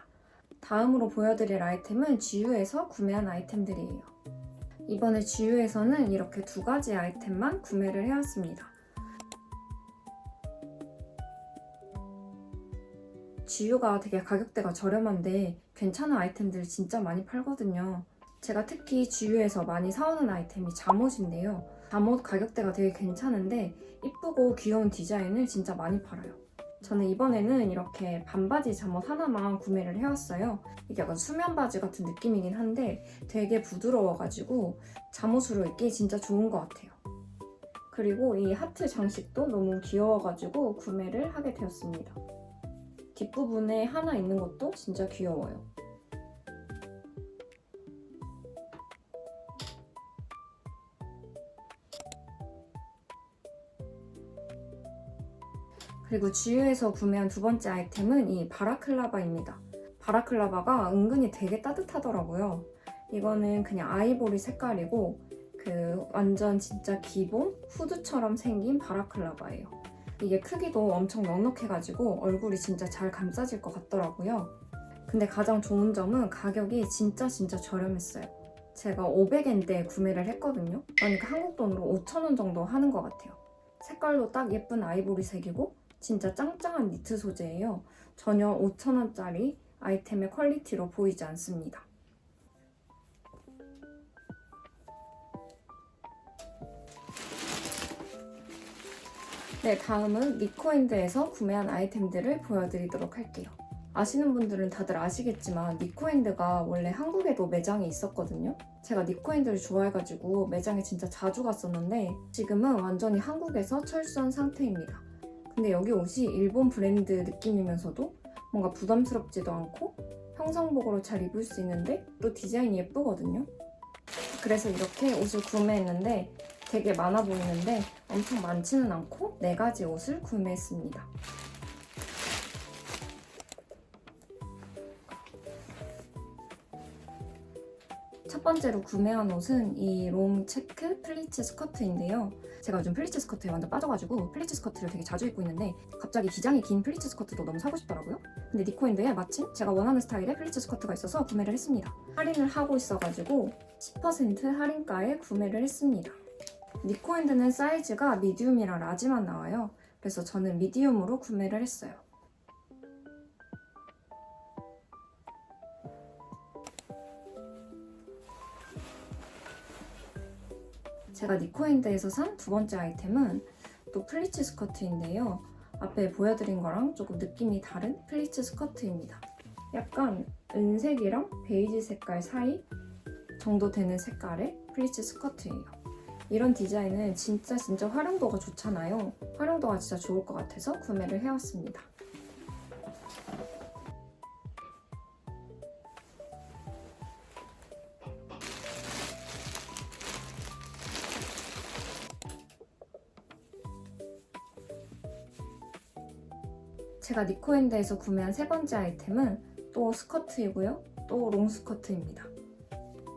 다음으로 보여드릴 아이템은 GU에서 구매한 아이템들이에요. 이번에 GU에서는 이렇게 2가지 아이템만 구매를 해왔습니다. GU가 되게 가격대가 저렴한데 괜찮은 아이템들 진짜 많이 팔거든요. 제가 특히 GU에서 많이 사오는 아이템이 잠옷인데요. 잠옷 가격대가 되게 괜찮은데 이쁘고 귀여운 디자인을 진짜 많이 팔아요. 저는 이번에는 이렇게 반바지 잠옷 하나만 구매를 해왔어요. 이게 약간 수면 바지 같은 느낌이긴 한데 되게 부드러워가지고 잠옷으로 입기 진짜 좋은 것 같아요. 그리고 이 하트 장식도 너무 귀여워가지고 구매를 하게 되었습니다. 뒷부분에 하나 있는 것도 진짜 귀여워요. 그리고 GU에서 구매한 2번째 아이템은 이 바라클라바입니다. 바라클라바가 은근히 되게 따뜻하더라고요. 이거는 그냥 아이보리 색깔이고 그 완전 진짜 기본 후드처럼 생긴 바라클라바예요. 이게 크기도 엄청 넉넉해가지고 얼굴이 진짜 잘 감싸질 것 같더라고요. 근데 가장 좋은 점은 가격이 진짜 저렴했어요. 제가 500엔대에 구매를 했거든요. 그러니까 한국 돈으로 5,000원 정도 하는 것 같아요. 색깔도 딱 예쁜 아이보리색이고 진짜 짱짱한 니트 소재예요. 전혀 5,000원짜리 아이템의 퀄리티로 보이지 않습니다. 네, 다음은 니코핸드에서 구매한 아이템들을 보여드리도록 할게요. 아시는 분들은 다들 아시겠지만 니코핸드가 원래 한국에도 매장이 있었거든요. 제가 니코핸드를 좋아해가지고 매장에 진짜 자주 갔었는데 지금은 완전히 한국에서 철수한 상태입니다. 근데 여기 옷이 일본 브랜드 느낌이면서도 뭔가 부담스럽지도 않고 평상복으로 잘 입을 수 있는데 또 디자인이 예쁘거든요. 그래서 이렇게 옷을 구매했는데 되게 많아 보이는데 엄청 많지는 않고 4가지 옷을 구매했습니다. 첫 번째로 구매한 옷은 이 롱 체크 플리츠 스커트인데요. 제가 요즘 플리츠 스커트에 완전 빠져가지고 플리츠 스커트를 되게 자주 입고 있는데 갑자기 기장이 긴 플리츠 스커트도 너무 사고 싶더라고요. 근데 니코핸드에 마침 제가 원하는 스타일의 플리츠 스커트가 있어서 구매를 했습니다. 할인을 하고 있어가지고 10% 할인가에 구매를 했습니다. 니코핸드는 사이즈가 미디움이랑 라지만 나와요. 그래서 저는 미디움으로 구매를 했어요. 제가 니코핸드에서 산 2번째 아이템은 또 플리츠 스커트인데요. 앞에 보여드린 거랑 조금 느낌이 다른 플리츠 스커트입니다. 약간 은색이랑 베이지 색깔 사이 정도 되는 색깔의 플리츠 스커트예요. 이런 디자인은 진짜 활용도가 좋잖아요. 활용도가 진짜 좋을 것 같아서 구매를 해왔습니다. 제가 니코핸드에서 구매한 3번째 아이템은 또 스커트이고요. 또 롱스커트입니다.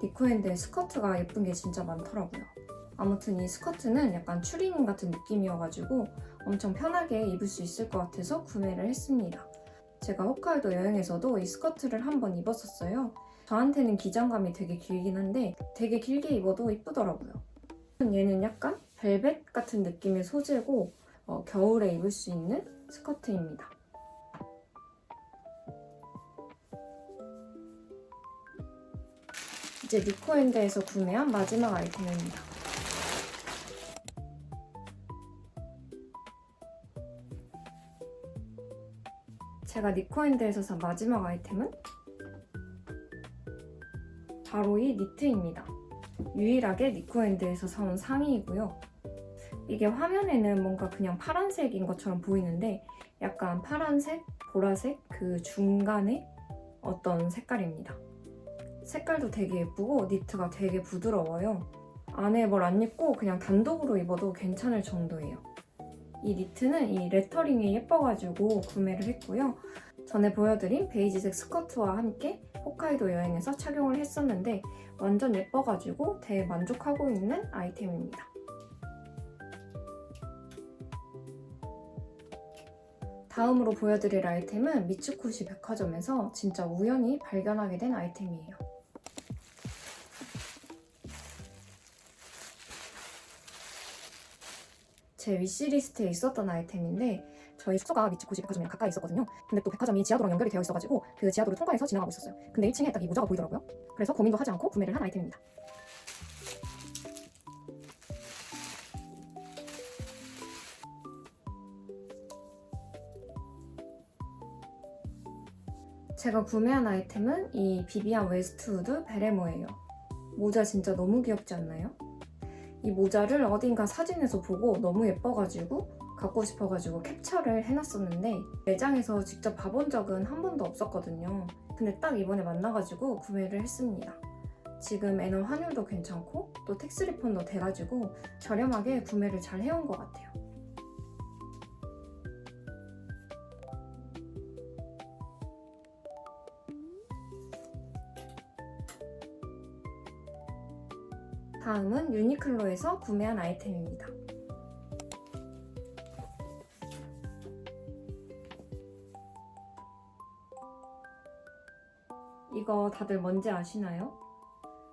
니코핸드에 스커트가 예쁜 게 진짜 많더라고요. 아무튼 이 스커트는 약간 추리닝 같은 느낌이어가지고 엄청 편하게 입을 수 있을 것 같아서 구매를 했습니다. 제가 홋카이도 여행에서도 이 스커트를 한번 입었었어요. 저한테는 기장감이 되게 길긴 한데 되게 길게 입어도 이쁘더라고요. 얘는 약간 벨벳 같은 느낌의 소재고 겨울에 입을 수 있는 스커트입니다. 이제 니코핸드에서 구매한 마지막 아이템입니다. 제가 니코핸드에서 산 마지막 아이템은 바로 이 니트입니다. 유일하게 니코앤드에서 사온 상의이고요. 이게 화면에는 뭔가 그냥 파란색인 것처럼 보이는데 약간 파란색, 보라색 그 중간에 어떤 색깔입니다. 색깔도 되게 예쁘고 니트가 되게 부드러워요. 안에 뭘 안 입고 그냥 단독으로 입어도 괜찮을 정도예요. 이 니트는 이 레터링이 예뻐가지고 구매를 했고요. 전에 보여드린 베이지색 스커트와 함께 홋카이도 여행에서 착용을 했었는데 완전 예뻐가지고 되게 만족하고 있는 아이템입니다. 다음으로 보여드릴 아이템은 미츠코시 백화점에서 진짜 우연히 발견하게 된 아이템이에요. 제 위시리스트에 있었던 아이템인데 저희 숙소가 미츠코시 백화점이랑 가까이 있었거든요. 근데 또 백화점이 지하도랑 연결이 되어 있어가지고 그 지하도를 통과해서 지나가고 있었어요. 근데 1층에 딱 이 모자가 보이더라고요. 그래서 고민도 하지 않고 구매를 한 아이템입니다. 제가 구매한 아이템은 이 비비안 웨스트우드 베레모예요. 모자 진짜 너무 귀엽지 않나요? 이 모자를 어딘가 사진에서 보고 너무 예뻐가지고 갖고 싶어가지고 캡처를 해놨었는데 매장에서 직접 봐본 적은 한 번도 없었거든요. 근데 딱 이번에 만나가지고 구매를 했습니다. 지금 엔화 환율도 괜찮고 또 텍스 리펀도 돼가지고 저렴하게 구매를 잘 해온 것 같아요. 다음은 유니클로에서 구매한 아이템입니다. 이거 다들 뭔지 아시나요?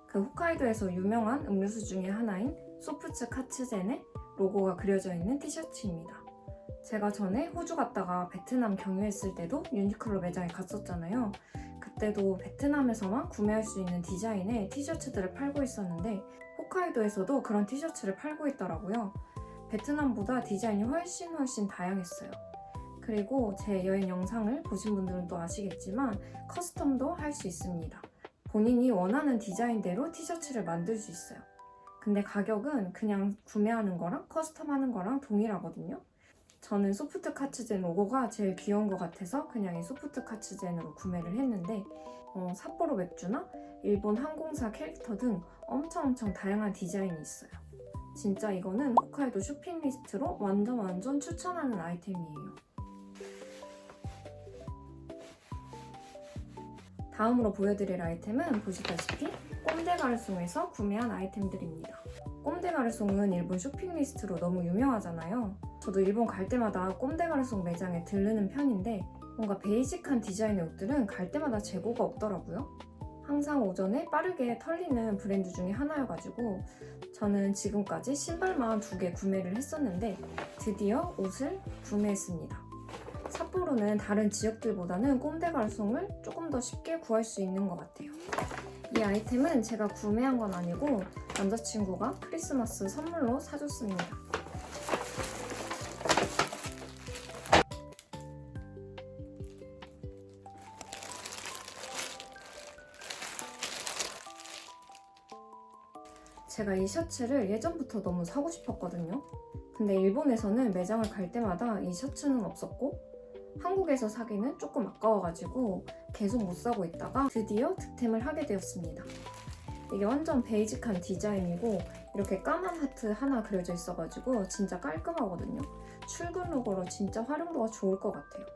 그 홋카이도에서 유명한 음료수 중에 하나인 소프츠 카츠젠의 로고가 그려져 있는 티셔츠입니다. 제가 전에 호주 갔다가 베트남 경유했을 때도 유니클로 매장에 갔었잖아요. 그때도 베트남에서만 구매할 수 있는 디자인의 티셔츠들을 팔고 있었는데 홋카이도에서도 그런 티셔츠를 팔고 있더라고요. 베트남보다 디자인이 훨씬 다양했어요. 그리고 제 여행 영상을 보신 분들은 또 아시겠지만 커스텀도 할 수 있습니다. 본인이 원하는 디자인대로 티셔츠를 만들 수 있어요. 근데 가격은 그냥 구매하는 거랑 커스텀하는 거랑 동일하거든요. 저는 소프트 카츠젠 로고가 제일 귀여운 것 같아서 그냥 이 소프트 카츠젠으로 구매를 했는데 삿포로 맥주나 일본 항공사 캐릭터 등 엄청 다양한 디자인이 있어요. 진짜 이거는 홋카이도 쇼핑 리스트로 완전 추천하는 아이템이에요. 다음으로 보여드릴 아이템은 보시다시피 꼼데 가르송에서 구매한 아이템들입니다. 꼼데 가르송은 일본 쇼핑 리스트로 너무 유명하잖아요. 저도 일본 갈 때마다 꼼데 가르송 매장에 들르는 편인데 뭔가 베이직한 디자인의 옷들은 갈 때마다 재고가 없더라고요. 항상 오전에 빠르게 털리는 브랜드 중에 하나여가지고 저는 지금까지 신발만 2개 구매를 했었는데 드디어 옷을 구매했습니다. 삿포로는 다른 지역들보다는 꼼데 가르송을 조금 더 쉽게 구할 수 있는 것 같아요. 이 아이템은 제가 구매한 건 아니고 남자친구가 크리스마스 선물로 사줬습니다. 제가 이 셔츠를 예전부터 너무 사고 싶었거든요. 근데 일본에서는 매장을 갈 때마다 이 셔츠는 없었고 한국에서 사기는 조금 아까워가지고 계속 못 사고 있다가 드디어 득템을 하게 되었습니다. 이게 완전 베이직한 디자인이고 이렇게 까만 하트 하나 그려져 있어가지고 진짜 깔끔하거든요. 출근 로고로 진짜 활용도가 좋을 것 같아요.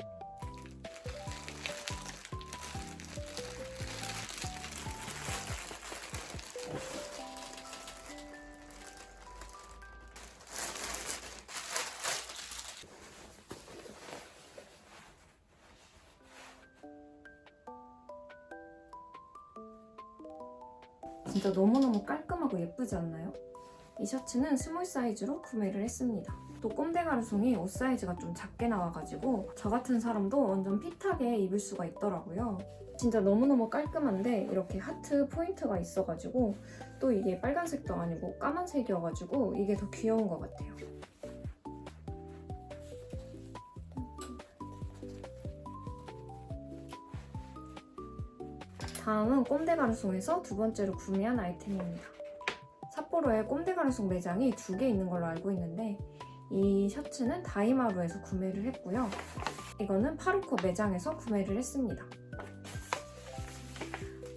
진짜 너무너무 깔끔하고 예쁘지 않나요? 이 셔츠는 스몰 사이즈로 구매를 했습니다. 또 꼼데 가르송이 옷 사이즈가 좀 작게 나와가지고 저 같은 사람도 완전 핏하게 입을 수가 있더라고요. 진짜 너무너무 깔끔한데 이렇게 하트 포인트가 있어가지고 또 이게 빨간색도 아니고 까만색이어가지고 이게 더 귀여운 것 같아요. 다음은 꼼데가르송에서 두 번째로 구매한 아이템입니다. 삿포로에 꼼데가르송 매장이 2개 있는 걸로 알고 있는데 이 셔츠는 다이마루에서 구매를 했고요. 이거는 파루코 매장에서 구매를 했습니다.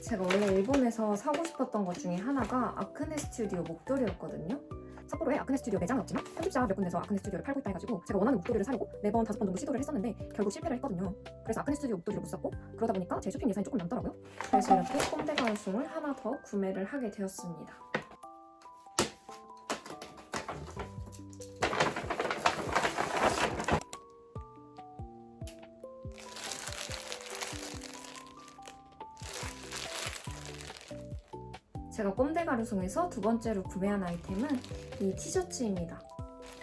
제가 원래 일본에서 사고 싶었던 것 중에 하나가 아크네 스튜디오 목도리였거든요. 삿포로에 아크네 스튜디오 매장은 없지만 편집자 몇 군데서 아크네 스튜디오를 팔고 있다 해가지고 제가 원하는 목도리를 사려고 4번, 5번 정도 시도를 했었는데 결국 실패를 했거든요. 그래서 아크네 스튜디오 목도리를 못 샀고 그러다 보니까 제 쇼핑 예산이 조금 남더라고요. 그래서 이렇게 꼼데가르송을 하나 더 구매를 하게 되었습니다. 제가 꼼데가르송에서 두 번째로 구매한 아이템은 이 티셔츠입니다.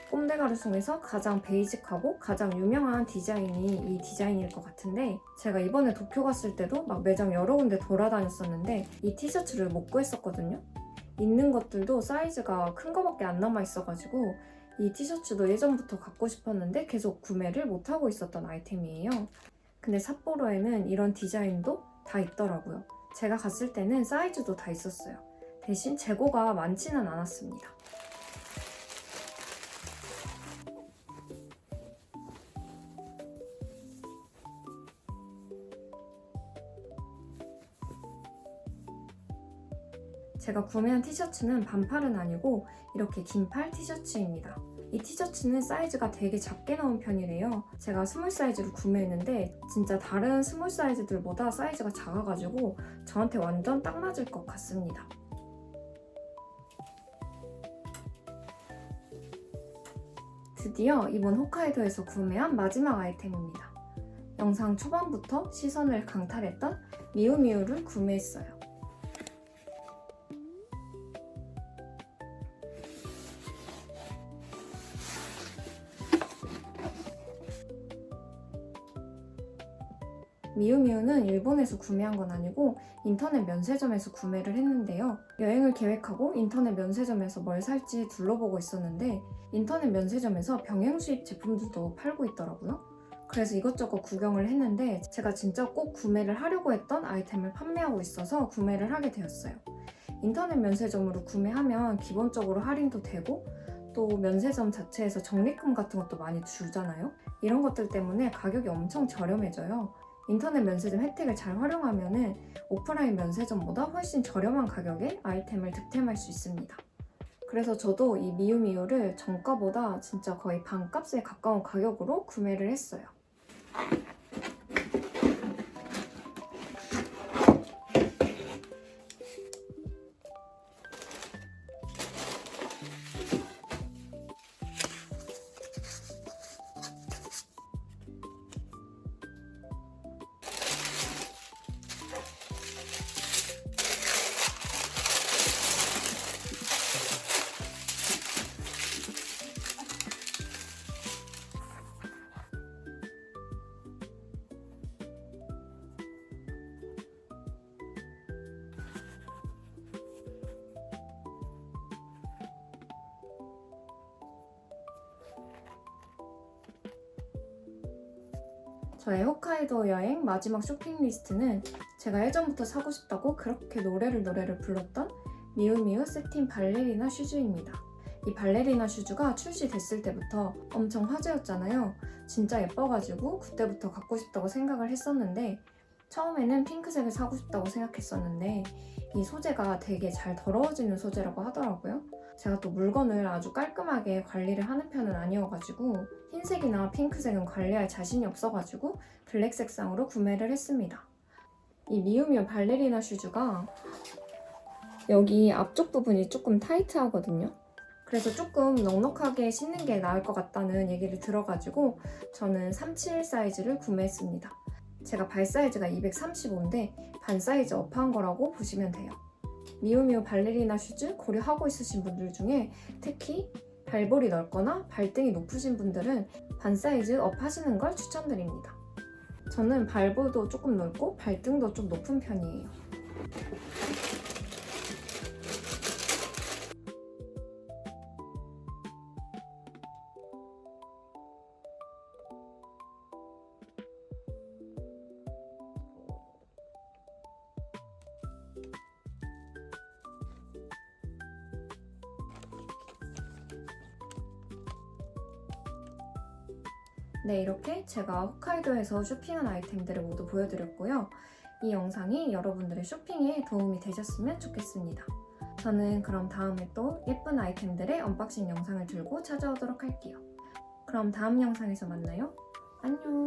꼼데가르송에서 가장 베이직하고 가장 유명한 디자인이 이 디자인일 것 같은데 제가 이번에 도쿄 갔을 때도 막 매장 여러 군데 돌아다녔었는데 이 티셔츠를 못 구했었거든요. 있는 것들도 사이즈가 큰 거밖에 안 남아 있어가지고 이 티셔츠도 예전부터 갖고 싶었는데 계속 구매를 못하고 있었던 아이템이에요. 근데 삿포로에는 이런 디자인도 다 있더라고요. 제가 갔을 때는 사이즈도 다 있었어요. 대신 재고가 많지는 않았습니다. 제가 구매한 티셔츠는 반팔은 아니고 이렇게 긴팔 티셔츠입니다. 이 티셔츠는 사이즈가 되게 작게 나온 편이래요. 제가 스몰 사이즈로 구매했는데 진짜 다른 스몰 사이즈들보다 사이즈가 작아가지고 저한테 완전 딱 맞을 것 같습니다. 드디어 이번 홋카이도에서 구매한 마지막 아이템입니다. 영상 초반부터 시선을 강탈했던 미우미우를 구매했어요. 미우미우는 일본에서 구매한 건 아니고 인터넷 면세점에서 구매를 했는데요. 여행을 계획하고 인터넷 면세점에서 뭘 살지 둘러보고 있었는데 인터넷 면세점에서 병행 수입 제품들도 팔고 있더라고요. 그래서 이것저것 구경을 했는데 제가 진짜 꼭 구매를 하려고 했던 아이템을 판매하고 있어서 구매를 하게 되었어요. 인터넷 면세점으로 구매하면 기본적으로 할인도 되고 또 면세점 자체에서 적립금 같은 것도 많이 주잖아요. 이런 것들 때문에 가격이 엄청 저렴해져요. 인터넷 면세점 혜택을 잘 활용하면 오프라인 면세점보다 훨씬 저렴한 가격에 아이템을 득템할 수 있습니다. 그래서 저도 이 미우미우를 정가보다 진짜 거의 반값에 가까운 가격으로 구매를 했어요. 저의 홋카이도 여행 마지막 쇼핑 리스트는 제가 예전부터 사고 싶다고 그렇게 노래를 불렀던 미우미우 세틴 발레리나 슈즈입니다. 이 발레리나 슈즈가 출시됐을 때부터 엄청 화제였잖아요. 진짜 예뻐가지고 그때부터 갖고 싶다고 생각을 했었는데 처음에는 핑크색을 사고 싶다고 생각했었는데 이 소재가 되게 잘 더러워지는 소재라고 하더라고요. 제가 또 물건을 아주 깔끔하게 관리를 하는 편은 아니어가지고 흰색이나 핑크색은 관리할 자신이 없어가지고 블랙 색상으로 구매를 했습니다. 이 미우미우 발레리나 슈즈가 여기 앞쪽 부분이 조금 타이트하거든요. 그래서 조금 넉넉하게 신는 게 나을 것 같다는 얘기를 들어가지고 저는 37 사이즈를 구매했습니다. 제가 발 사이즈가 235인데 반 사이즈 업한 거라고 보시면 돼요. 미우미우 발레리나 슈즈 고려하고 있으신 분들 중에 특히 발볼이 넓거나 발등이 높으신 분들은 반 사이즈 업 하시는 걸 추천드립니다. 저는 발볼도 조금 넓고 발등도 좀 높은 편이에요. 네, 이렇게 제가 홋카이도에서 쇼핑한 아이템들을 모두 보여드렸고요. 이 영상이 여러분들의 쇼핑에 도움이 되셨으면 좋겠습니다. 저는 그럼 다음에 또 예쁜 아이템들의 언박싱 영상을 들고 찾아오도록 할게요. 그럼 다음 영상에서 만나요. 안녕!